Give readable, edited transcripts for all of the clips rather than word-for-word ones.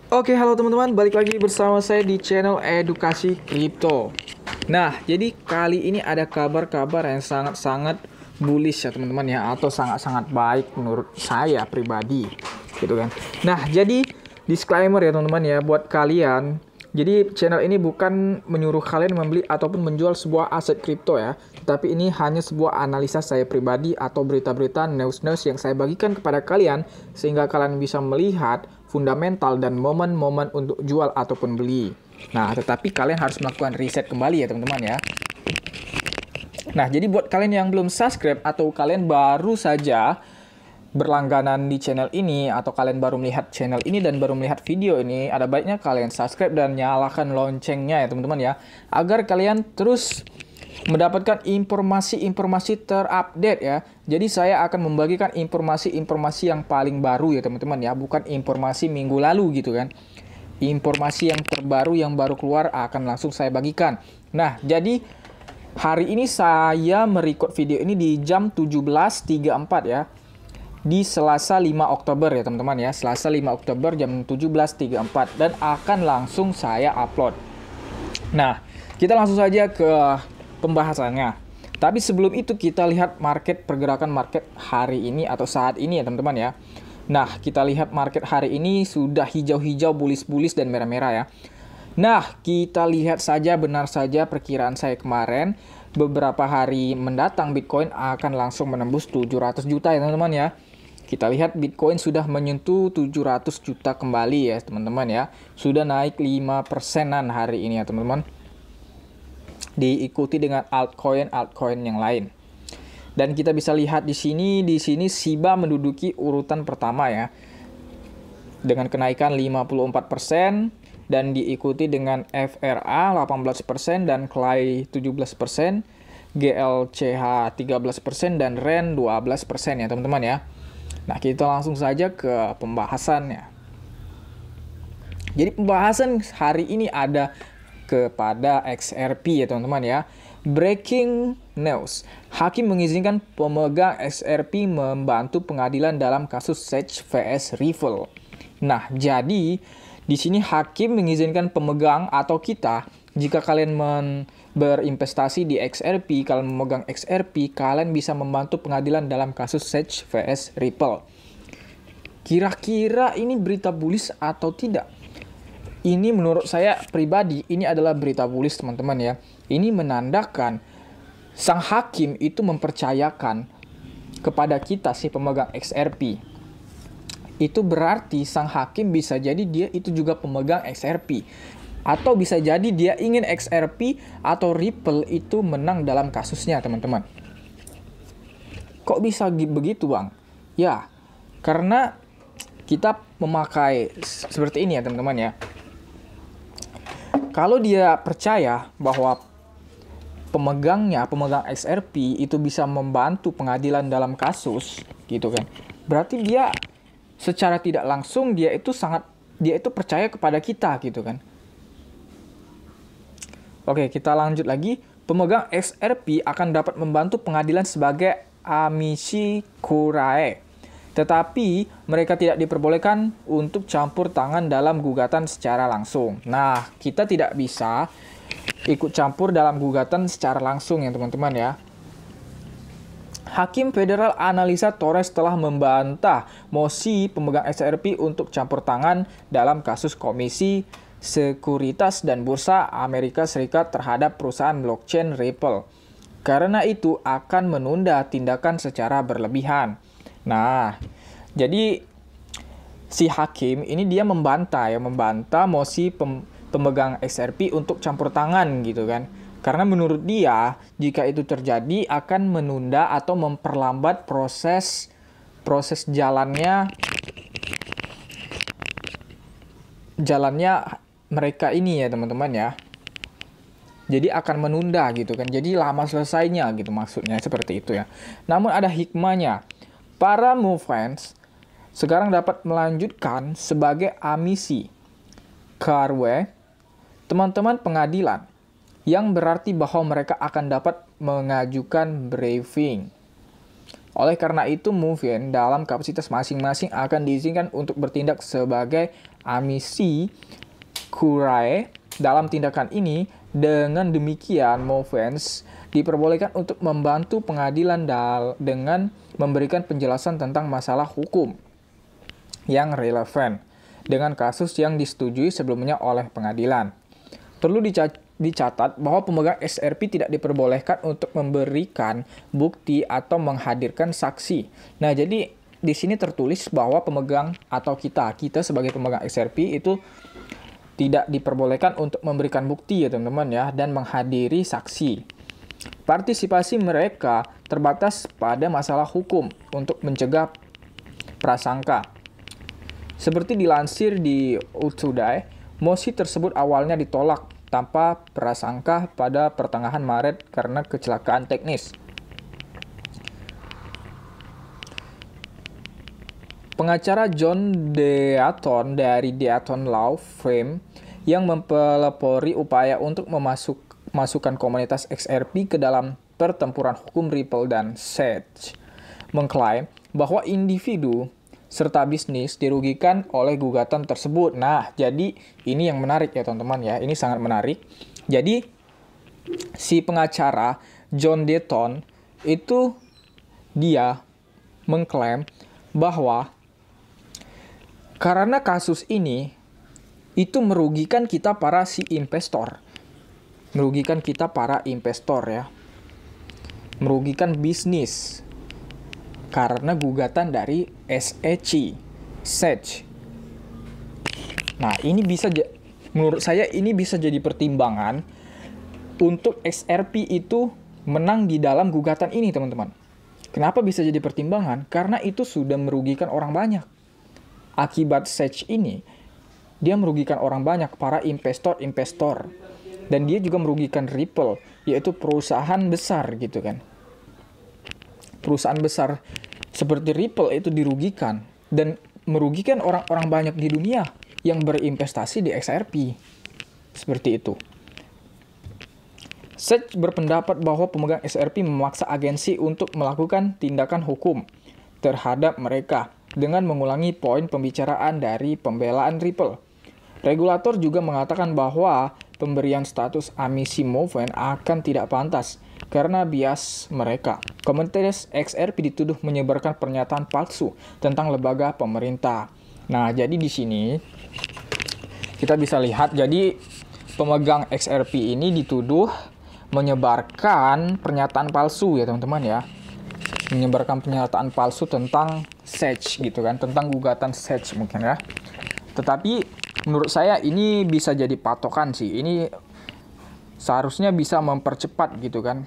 Oke, halo teman-teman, balik lagi bersama saya di channel Edukasi Kripto. Nah, jadi kali ini ada kabar-kabar yang sangat-sangat bullish ya teman-teman ya, atau sangat-sangat baik menurut saya pribadi, gitu kan. Nah, jadi disclaimer ya teman-teman ya, buat kalian. Jadi channel ini bukan menyuruh kalian membeli ataupun menjual sebuah aset kripto ya, tapi ini hanya sebuah analisa saya pribadi atau berita-berita news-news yang saya bagikan kepada kalian sehingga kalian bisa melihat fundamental dan momen-momen untuk jual ataupun beli. Nah, tetapi kalian harus melakukan riset kembali ya teman-teman ya. Nah, jadi buat kalian yang belum subscribe atau kalian baru saja berlangganan di channel ini atau kalian baru melihat channel ini dan baru melihat video ini, ada baiknya kalian subscribe dan nyalakan loncengnya ya teman-teman ya, agar kalian terus mendapatkan informasi-informasi terupdate ya. Jadi saya akan membagikan informasi-informasi yang paling baru ya teman-teman ya, bukan informasi minggu lalu gitu kan. Informasi yang terbaru yang baru keluar akan langsung saya bagikan. Nah, jadi hari ini saya merecord video ini di jam 17.34 ya. Di Selasa 5 Oktober ya teman-teman ya. Selasa 5 Oktober jam 17.34 dan akan langsung saya upload. Nah, kita langsung saja ke pembahasannya. Tapi sebelum itu kita lihat pergerakan market hari ini atau saat ini ya teman-teman ya. Nah, kita lihat market hari ini sudah hijau-hijau, bullish-bullish dan merah-merah ya. Nah, kita lihat saja, benar saja perkiraan saya kemarin, beberapa hari mendatang Bitcoin akan langsung menembus 700 juta ya teman-teman ya. Kita lihat Bitcoin sudah menyentuh 700 juta kembali ya teman-teman ya. Sudah naik 5%-an hari ini ya teman-teman. Diikuti dengan altcoin yang lain. Dan kita bisa lihat di sini SHIBA menduduki urutan pertama ya. Dengan kenaikan 54% dan diikuti dengan FRA 18% dan CLY 17%, GLCH 13% dan REN 12% ya teman-teman ya. Nah, kita langsung saja ke pembahasannya. Jadi pembahasan hari ini ada kepada XRP ya teman-teman ya. Breaking news. Hakim mengizinkan pemegang XRP membantu pengadilan dalam kasus Sage vs Ripple. Nah, jadi di sini hakim mengizinkan pemegang atau kita, jika kalian berinvestasi di XRP, kalian memegang XRP, kalian bisa membantu pengadilan dalam kasus Sage vs Ripple. Kira-kira ini berita bullish atau tidak? Ini menurut saya pribadi, ini adalah berita bullish teman-teman ya. Ini menandakan sang hakim itu mempercayakan kepada kita si pemegang XRP. Itu berarti sang hakim bisa jadi dia itu juga pemegang XRP. Atau bisa jadi dia ingin XRP atau Ripple itu menang dalam kasusnya teman-teman. Kok bisa begitu bang? Ya, karena kita memakai seperti ini ya teman-teman ya. Kalau dia percaya bahwa pemegang XRP itu bisa membantu pengadilan dalam kasus gitu kan. Berarti dia secara tidak langsung dia itu percaya kepada kita gitu kan. Oke, kita lanjut lagi. Pemegang XRP akan dapat membantu pengadilan sebagai amici curiae. Tetapi mereka tidak diperbolehkan untuk campur tangan dalam gugatan secara langsung. Nah, kita tidak bisa ikut campur dalam gugatan secara langsung ya teman-teman ya. Hakim Federal Analisa Torres telah membantah mosi pemegang XRP untuk campur tangan dalam kasus Komisi Sekuritas dan Bursa Amerika Serikat terhadap perusahaan blockchain Ripple. Karena itu akan menunda tindakan secara berlebihan. Nah, jadi si hakim ini dia membantah mosi pemegang XRP untuk campur tangan gitu kan. Karena menurut dia, jika itu terjadi akan menunda atau memperlambat proses jalannya mereka ini ya teman-teman ya. Jadi akan menunda gitu kan. Jadi lama selesainya gitu maksudnya seperti itu ya. Namun ada hikmahnya. Para movens sekarang dapat melanjutkan sebagai amici curiae teman-teman pengadilan, yang berarti bahwa mereka akan dapat mengajukan briefing. Oleh karena itu, Movien dalam kapasitas masing-masing akan diizinkan untuk bertindak sebagai amici curiae dalam tindakan ini. Dengan demikian, Movens diperbolehkan untuk membantu pengadilan dengan memberikan penjelasan tentang masalah hukum yang relevan dengan kasus yang disetujui sebelumnya oleh pengadilan. Perlu dicatat bahwa pemegang XRP tidak diperbolehkan untuk memberikan bukti atau menghadirkan saksi. Nah, jadi di sini tertulis bahwa pemegang atau kita sebagai pemegang XRP itu tidak diperbolehkan untuk memberikan bukti ya teman-teman ya, dan menghadiri saksi. Partisipasi mereka terbatas pada masalah hukum untuk mencegah prasangka. Seperti dilansir di Today, mosi tersebut awalnya ditolak tanpa prasangka pada pertengahan Maret karena kecelakaan teknis. Pengacara John Deaton dari Deaton Law Firm yang mempelopori upaya untuk memasukkan komunitas XRP ke dalam pertempuran hukum Ripple dan Sage mengklaim bahwa individu serta bisnis dirugikan oleh gugatan tersebut. Nah, jadi ini yang menarik ya teman-teman ya, ini sangat menarik. Jadi si pengacara John Deaton itu dia mengklaim bahwa karena kasus ini itu merugikan kita para si investor. Merugikan kita para investor ya. Merugikan bisnis. Karena gugatan dari SEC. Sage. Nah, ini bisa menurut saya ini bisa jadi pertimbangan untuk XRP itu menang di dalam gugatan ini, teman-teman. Kenapa bisa jadi pertimbangan? Karena itu sudah merugikan orang banyak. Akibat Sage ini, dia merugikan orang banyak, para investor. Dan dia juga merugikan Ripple, yaitu perusahaan besar gitu kan. Perusahaan besar seperti Ripple itu dirugikan. Dan merugikan orang-orang banyak di dunia yang berinvestasi di XRP. Seperti itu. Sage berpendapat bahwa pemegang XRP memaksa agensi untuk melakukan tindakan hukum terhadap mereka dengan mengulangi poin pembicaraan dari pembelaan Ripple. Regulator juga mengatakan bahwa pemberian status amici Movien akan tidak pantas karena bias mereka. Komunitas XRP dituduh menyebarkan pernyataan palsu tentang lembaga pemerintah. Nah, jadi di sini kita bisa lihat, jadi pemegang XRP ini dituduh menyebarkan pernyataan palsu ya teman-teman ya. Menyebarkan pernyataan palsu tentang Sage gitu kan, tentang gugatan Sage mungkin ya. Tetapi menurut saya ini bisa jadi patokan sih. Ini seharusnya bisa mempercepat gitu kan.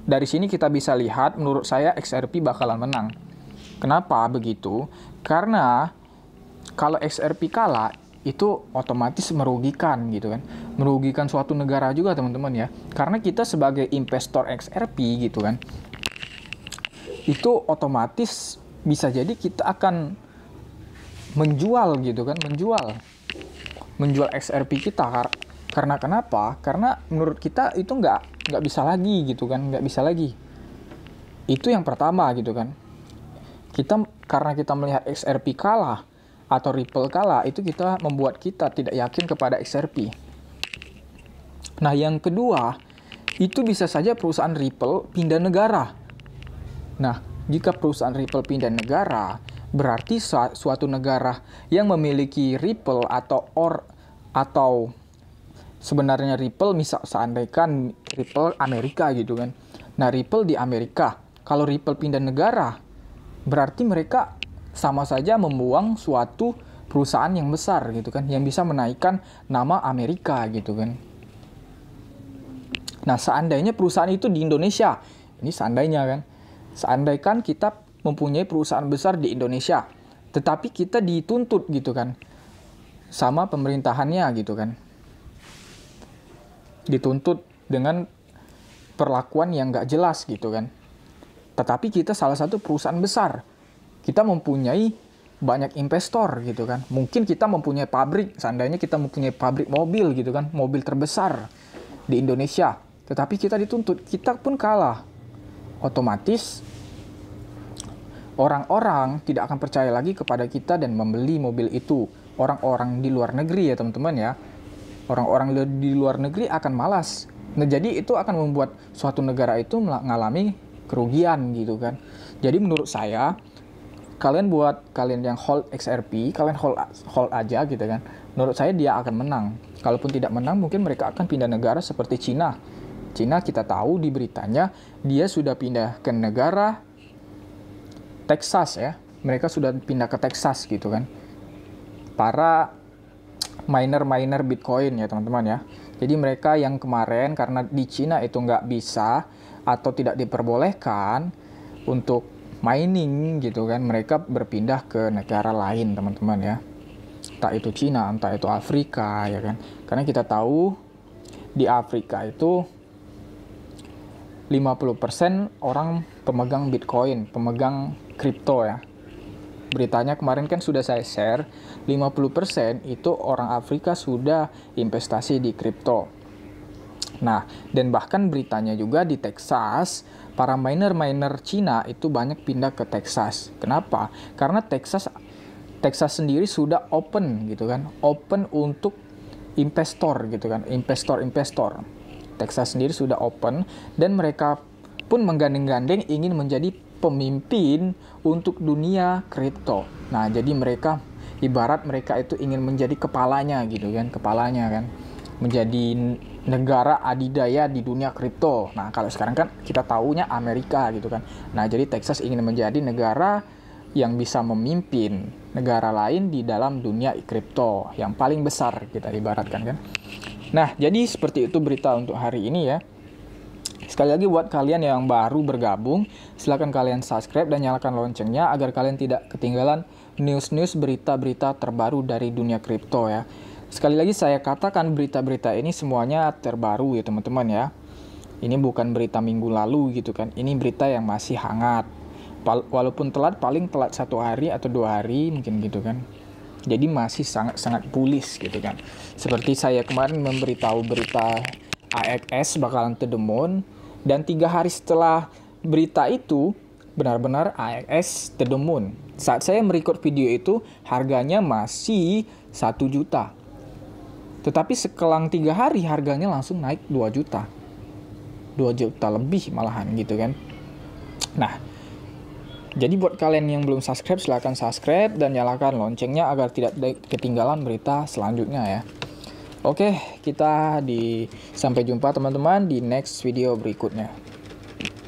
Dari sini kita bisa lihat menurut saya XRP bakalan menang. Kenapa begitu? Karena kalau XRP kalah itu otomatis merugikan gitu kan. Merugikan suatu negara juga teman-teman ya. Karena kita sebagai investor XRP gitu kan, itu otomatis bisa jadi kita akan menjual gitu kan, menjual XRP kita. Karena kenapa? Karena menurut kita itu nggak bisa lagi gitu kan, nggak bisa lagi. Itu yang pertama gitu kan. Karena kita melihat XRP kalah atau Ripple kalah, itu kita membuat kita tidak yakin kepada XRP. Nah, yang kedua, itu bisa saja perusahaan Ripple pindah negara. Nah, jika perusahaan Ripple pindah negara, berarti suatu negara yang memiliki Ripple atau sebenarnya Ripple, seandainya Ripple Amerika gitu kan. Nah, Ripple di Amerika. Kalau Ripple pindah negara, berarti mereka sama saja membuang suatu perusahaan yang besar gitu kan, yang bisa menaikkan nama Amerika gitu kan. Nah, seandainya perusahaan itu di Indonesia, ini seandainya kan. Seandainya kita mempunyai perusahaan besar di Indonesia, tetapi kita dituntut gitu kan sama pemerintahannya gitu kan. Dituntut dengan perlakuan yang nggak jelas gitu kan. Tetapi kita salah satu perusahaan besar. Kita mempunyai banyak investor gitu kan. Mungkin kita mempunyai pabrik, seandainya kita mempunyai pabrik mobil gitu kan, mobil terbesar di Indonesia. Tetapi kita dituntut, kita pun kalah. Otomatis orang-orang tidak akan percaya lagi kepada kita dan membeli mobil itu. Orang-orang di luar negeri ya teman-teman ya. Orang-orang di luar negeri akan malas. Nah, jadi itu akan membuat suatu negara itu mengalami kerugian gitu kan. Jadi menurut saya, kalian yang hold XRP, kalian hold aja gitu kan. Menurut saya dia akan menang. Kalaupun tidak menang, mungkin mereka akan pindah negara seperti Cina. Cina kita tahu di beritanya, dia sudah pindah ke negara Texas ya. Mereka sudah pindah ke Texas gitu kan. Para miner Bitcoin ya teman-teman ya. Jadi mereka yang kemarin karena di Cina itu nggak bisa atau tidak diperbolehkan untuk mining gitu kan. Mereka berpindah ke negara lain teman-teman ya. Entah itu Cina, entah itu Afrika ya kan. Karena kita tahu di Afrika itu 50% orang pemegang Bitcoin, pemegang kripto ya. Beritanya kemarin kan sudah saya share, 50% itu orang Afrika sudah investasi di kripto. Nah, dan bahkan beritanya juga di Texas, para miner Cina itu banyak pindah ke Texas. Kenapa? Karena Texas sendiri sudah open gitu kan, open untuk investor gitu kan, investor. Texas sendiri sudah open dan mereka pun menggandeng-gandeng ingin menjadi pemimpin untuk dunia kripto. Nah, jadi mereka ibarat mereka itu ingin menjadi kepalanya gitu kan, menjadi negara adidaya di dunia kripto. Nah, kalau sekarang kan kita taunya Amerika gitu kan. Nah, jadi Texas ingin menjadi negara yang bisa memimpin negara lain di dalam dunia kripto yang paling besar kita ibaratkan kan. Nah, jadi seperti itu berita untuk hari ini ya. Sekali lagi buat kalian yang baru bergabung, silakan kalian subscribe dan nyalakan loncengnya agar kalian tidak ketinggalan news-news berita-berita terbaru dari dunia kripto ya. Sekali lagi saya katakan berita-berita ini semuanya terbaru ya teman-teman ya. Ini bukan berita minggu lalu gitu kan. Ini berita yang masih hangat. Walaupun telat, paling telat 1 hari atau 2 hari mungkin gitu kan. Jadi masih sangat bullish gitu kan. Seperti saya kemarin memberitahu berita AXS bakalan to the moon. Dan 3 hari setelah berita itu, benar-benar AXS to the moon. Saat saya merecord video itu, harganya masih 1 juta. Tetapi sekelang 3 hari, harganya langsung naik 2 juta. 2 juta lebih malahan gitu kan. Nah, jadi buat kalian yang belum subscribe, silahkan subscribe dan nyalakan loncengnya agar tidak ketinggalan berita selanjutnya ya. Oke, sampai jumpa teman-teman di next video berikutnya.